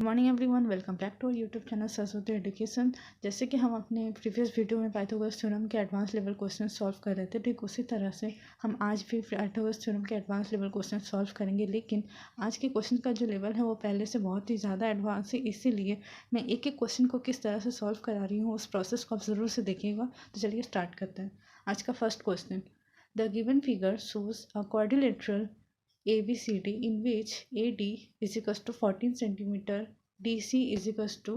Morning everyone, welcome back to YouTube channel Saraswati education. जैसे कि हम अपने प्रीवियस वीडियो में पाइथागोरस थ्योरम के एडवांस लेवल क्वेश्चन सॉल्व कर रहे थे, ठीक उसी तरह से हम आज भी पाइथागोरस थ्योरम के एडवांस लेवल क्वेश्चन सॉल्व करेंगे। लेकिन आज के क्वेश्चन का जो लेवल है वो पहले से बहुत ही ज़्यादा एडवांस है, इसीलिए मैं एक एक क्वेश्चन को किस तरह से सॉल्व करा रही हूँ उस प्रोसेस को आप ज़रूर से देखिएगा। तो चलिए स्टार्ट करते हैं। आज का first question, the given figure shows a quadrilateral ABCD in which AD is equals to 14 centimeter, DC is equals to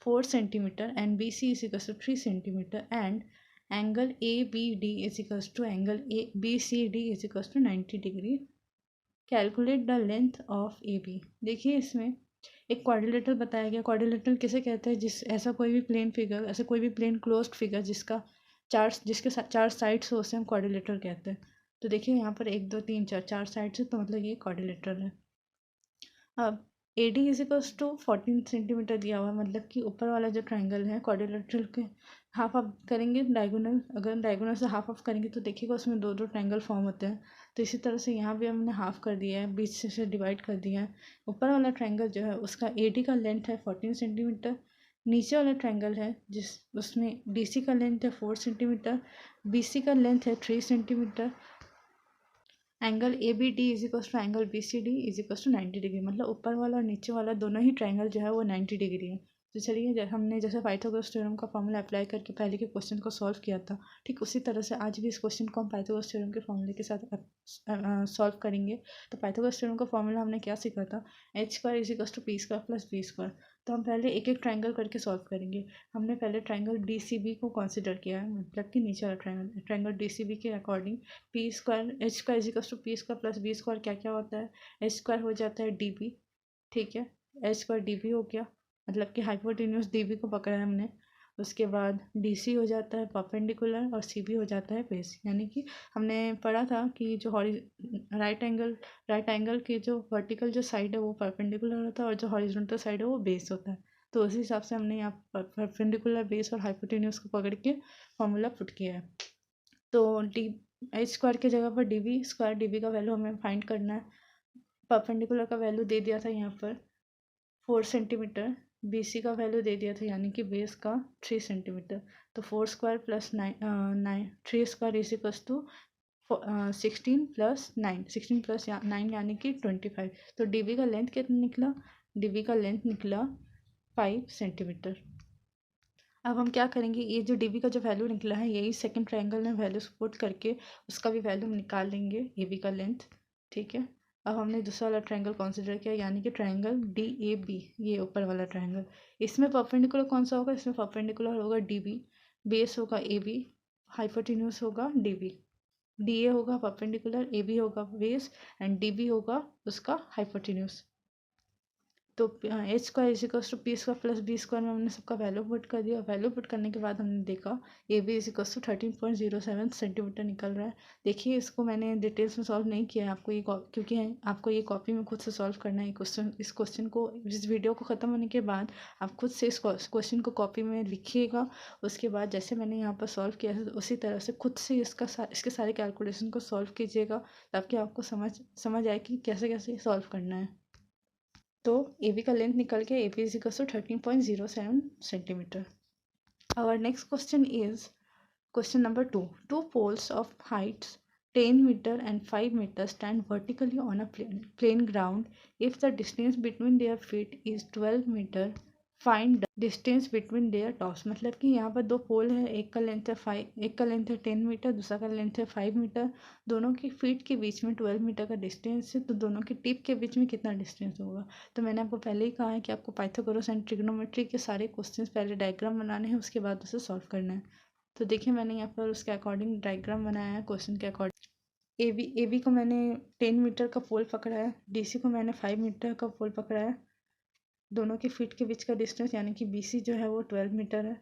4 centimeter and BC is equals to 3 centimeter and angle ABD is equals to angle BCD is equals to 90 degree. Calculate the length of AB। देखिए इसमें एक quadrilateral बताया गया। Quadrilateral किसे कहते हैं? जिस ऐसा कोई भी प्लेन फिगर, ऐसा कोई भी प्लेन क्लोज्ड फिगर जिसके चार साइड्स हो उसे हम क्वाड्रिलेटरल कहते हैं। तो देखिए यहाँ पर 1 2 3 4 चार साइड्स है, तो मतलब ये क्वाड्रिलेटरल है। अब AD is equals to 14 centimetre दिया हुआ है, मतलब कि ऊपर वाला जो ट्राइंगल है क्वाड्रिलेटरल के हाफ ऑफ करेंगे डायगोनल, अगर डायगोनल से हाफ ऑफ करेंगे तो देखिएगा उसमें दो दो ट्राइंगल फॉर्म होते हैं। तो इसी तरह से यहाँ भी हमने हाफ कर दिया है, बीच से डिवाइड कर दिया है। ऊपर वाला ट्राइंगल जो है उसका AD का लेंथ है 14 सेंटीमीटर, नीचे वाला ट्राइंगल है जिस उसमें DC का लेंथ है 4 सेंटीमीटर, BC का लेंथ है 3 centimetre, angle ABD is equals to angle BCD is equals to 90 degree. मतलब ऊपर वाला और नीचे वाला दोनों ही ट्राइंगल जो है वो 90 डिग्री है। तो चलिए हमने जैसे पाइथागोरस थ्योरम का फॉर्मूला अप्लाई करके पहले के क्वेश्चन को सॉल्व किया था, ठीक उसी तरह से आज भी इस क्वेश्चन को हम पाइथागोरस थ्योरम के फॉर्मूले के साथ सॉल्व करेंगे। तो पाइथागोरस थ्योरम का फॉर्मूला हमने क्या सीखा था? H² is equals to P² plus B²। तो हम पहले एक एक ट्राइंगल करके सॉल्व करेंगे। हमने पहले ट्राइंगल DCB को कंसिडर किया है, मतलब कि नीचे वाला ट्राइंगल DCB के according H² is equals to P² plus B² क्या क्या होता है? H² हो जाता है DB, ठीक है। H² DB हो गया, मतलब कि हाइपोटेन्यूज DB को पकड़ा है हमने। उसके बाद DC हो जाता है परपेंडिकुलर और CB हो जाता है बेस। यानी कि हमने पढ़ा था कि जो राइट एंगल की जो वर्टिकल जो साइड है वो परपेंडिकुलर होता है और जो हॉरिजॉन्टल साइड है वो बेस होता है। तो उसी हिसाब से हमने यहाँ परपेंडिकुलर, बेस और हाइपोटेन्यूज को पकड़ के फॉर्मूला पुट किया है। तो H² की जगह पर DB², DB का वैल्यू हमें फाइंड करना है। परपेंडिकुलर का वैल्यू दे दिया था यहाँ पर 4 सेंटीमीटर, BC का वैल्यू दे दिया था यानी कि बेस का 3 सेंटीमीटर। तो 4² plus 3² is equals to 16 plus 9, 16 plus 9 यानी कि 25। तो DB का लेंथ कितना निकला? DB का लेंथ निकला 5 सेंटीमीटर। अब हम क्या करेंगे, ये जो DB का जो वैल्यू निकला है यही सेकंड ट्रायंगल में वैल्यू पुट करके उसका भी वैल्यू निकाल लेंगे, AB का लेंथ, ठीक है। अब हमने दूसरा वाला ट्रायंगल कंसीडर किया यानी कि ट्रायंगल DAB, ये ऊपर वाला ट्रायंगल। इसमें परपेंडिकुलर कौन सा होगा? इसमें परपेंडिकुलर होगा DB, बेस होगा AB, हाइपोटेन्यूज होगा DB। DA होगा परपेंडिकुलर, AB होगा बेस एंड DB होगा उसका हाइपोटेन्यूज। तो H² is equals to P² plus B² में हमने सबका वैल्यू पुट कर दिया। वैल्यू पुट करने के बाद हमने देखा AB is equals to 13.07 centimetre निकल रहा है। देखिए इसको मैंने डिटेल्स में सॉल्व नहीं किया है, आपको ये क्योंकि आपको ये कॉपी में खुद से सॉल्व करना है। इस क्वेश्चन को, इस वीडियो को ख़त्म होने के बाद आप खुद से इस क्वेश्चन को कॉपी में लिखिएगा। उसके बाद जैसे मैंने यहाँ पर सॉल्व किया है उसी तरह से खुद से इसके सारे कैलकुलेशन को सॉल्व कीजिएगा, ताकि आपको समझ आए कि कैसे कैसे सॉल्व करना है। तो AB का लेंथ निकल के AB is equal to 13.07 centimetre. Our next question is question number 2. Two poles of heights 10 meter and 5 meter stand vertically on a plain ground. If the distance between their feet is 12 meter, find distance between their tops. मतलब कि यहाँ पर दो पोल है, एक का length है 10 metre, दूसरा का लेंथ है 5 मीटर। दोनों की फीट के बीच में 12 मीटर का डिस्टेंस है, तो दोनों की टिप के बीच में कितना डिस्टेंस होगा? तो मैंने आपको पहले ही कहा है कि आपको पाइथागोरस एंड ट्रिग्नोमेट्री के सारे क्वेश्चंस पहले डायग्राम बनाने हैं, उसके बाद उसे सॉल्व करना है। तो देखिए मैंने यहाँ पर उसके अकॉर्डिंग डायग्राम बनाया है क्वेश्चन के अकॉर्डिंग। AB को मैंने 10 मीटर का पोल पकड़ा है, DC को मैंने 5 मीटर का पोल पकड़ा है। दोनों के फीट के बीच का डिस्टेंस यानी कि BC जो है वो 12 मीटर है,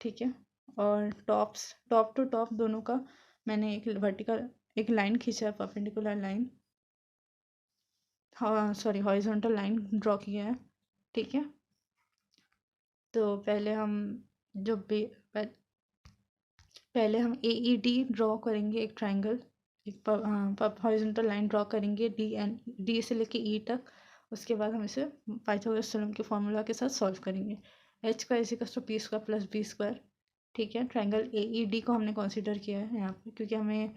ठीक है। और टॉप टू टॉप दोनों का मैंने एक लाइन खींचा है, परपेंडिकुलर लाइन, हाँ सॉरी हॉरिजॉन्टल लाइन ड्रॉ किया है, ठीक है। तो पहले हम जो पहले हम AED ड्रॉ करेंगे, एक ट्राइंगल, एक हॉरिजॉन्टल लाइन ड्रॉ करेंगे D से लेके E तक, उसके बाद हम इसे पाइथागोरस थ्योरम के फॉर्मूला के साथ सॉल्व करेंगे। H square is equal to p square plus b square. ठीक है, ट्रायंगल ए ई डी को हमने कंसीडर किया है यहाँ पे क्योंकि हमें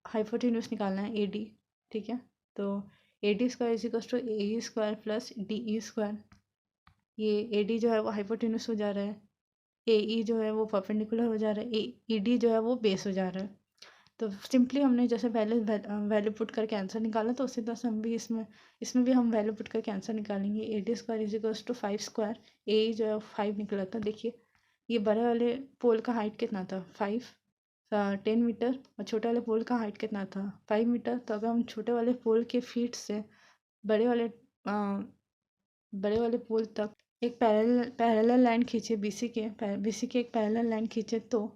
हाइपोटेन्यूज निकालना है ए डी। ठीक है, तो a D square is equal to a e square plus d e square. ये ए डी जो है वो हाइपोटेन्यूज हो जा रहा है, ए ई जो है वो परपेंडिकुलर हो जा रहा है, ई डी जो है वो बेस हो जा रहा है। तो सिंपली हमने जैसे पहले वैल्यू पुट करके आंसर निकाला, तो उसी तरह से हम भी इसमें भी हम वैल्यू पुट करके आंसर निकालेंगे। A D square is equals to 5 square, A जो है 5 निकला था। देखिए ये बड़े वाले पोल का हाइट कितना था, 10 मीटर, और छोटे वाले पोल का हाइट कितना था, 5 मीटर। तो अगर हम छोटे वाले पोल के फीट से बड़े वाले बड़े वाले पोल तक एक पैरेलल लाइन खींचे, बीसी के एक पैरेलल लाइन खींचे, तो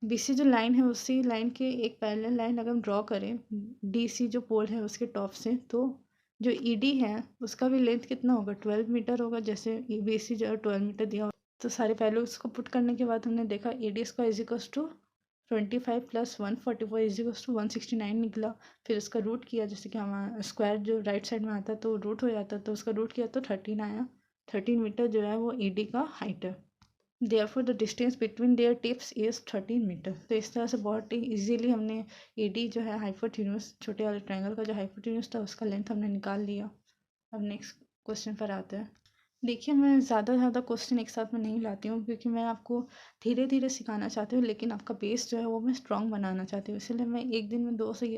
बीसी जो लाइन है उसी लाइन के एक पैरेलल लाइन अगर हम ड्रॉ करें डीसी जो पोल है उसके टॉप से, तो जो ईडी है उसका भी लेंथ कितना होगा, 12 मीटर होगा। जैसे बीसी जो है 12 मीटर दिया होगा। तो सारे पहलू उसको पुट करने के बाद हमने देखा a D square is equals to 25 plus 144 is equals to 169 निकला। फिर उसका रूट किया, जैसे कि हमारा स्क्वायर जो राइट साइड में आता तो रूट हो जाता, तो उसका रूट किया तो 13 आया। 13 मीटर जो है वो ई डी का हाइट है। Therefore the distance between their tips is 13 metre. तो इस तरह से बहुत ही इजीली हमने ए डी जो है हाइपोटेन्यूज, छोटे वाले ट्रायंगल का जो हाइपोटेन्यूज था उसका लेंथ हमने निकाल लिया। अब नेक्स्ट क्वेश्चन पर आते हैं। देखिए मैं ज़्यादा क्वेश्चन एक साथ में नहीं लाती हूँ क्योंकि मैं आपको धीरे धीरे सिखाना चाहती हूँ, लेकिन आपका बेस जो है वो मैं स्ट्रॉन्ग बनाना चाहती हूँ। इसलिए मैं एक दिन में 2 से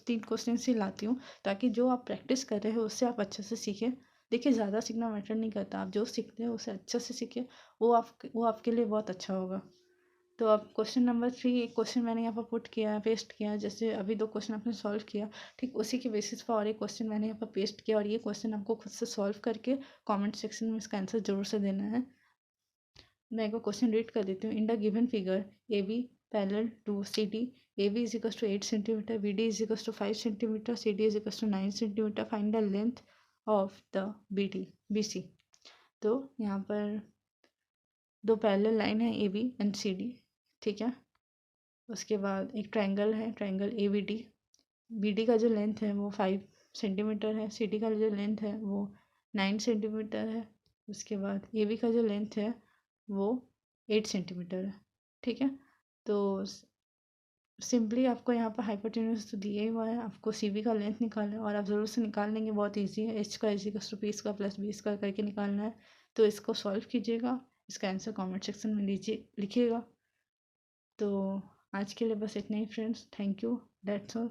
3 क्वेश्चन ही लाती हूँ, ताकि जो आप प्रैक्टिस कर रहे हो उससे आप अच्छे से सीखें। देखिए ज़्यादा सीखना मैटर नहीं करता, आप जो सीखते हो उसे अच्छे से सीखें, वो आपके लिए बहुत अच्छा होगा। तो अब क्वेश्चन नंबर 3, एक क्वेश्चन मैंने यहाँ पर पुट किया, पेस्ट किया। जैसे अभी 2 क्वेश्चन आपने सॉल्व किया, ठीक उसी के बेसिस पर और एक क्वेश्चन मैंने यहाँ पर पेस्ट किया, और ये क्वेश्चन आपको खुद से सॉल्व करके कमेंट सेक्शन में इसका आंसर जरूर से देना है। मैं एक बार क्वेश्चन रीड कर देती हूँ। In the given figure a b parallel to c d, a b is equals to 8 centimetre, b d is equals to 5 centimetre, c d is equals to 9 centimetre, find the length of the b c. तो यहाँ पर 2 parallel line है a b and c d. ठीक है, उसके बाद एक triangle है, ट्रायंगल ए बी डी का जो लेंथ है वो 5 सेंटीमीटर है, सी डी का जो लेंथ है वो 9 सेंटीमीटर है। उसके बाद ए बी का जो लेंथ है वो 8 सेंटीमीटर है। ठीक है, तो सिंपली आपको यहाँ पर हाइपोटेन्यूज तो दिया ही हुआ है, आपको सी बी का लेंथ निकालना है, और आप ज़रूर से निकाल लेंगे, बहुत ईजी है। एच का is equals to p square plus b square करके निकालना है। तो इसको सॉल्व कीजिएगा, इसका आंसर कमेंट सेक्शन में लिखिएगा। तो आज के लिए बस इतना ही friends, thank you, that's all.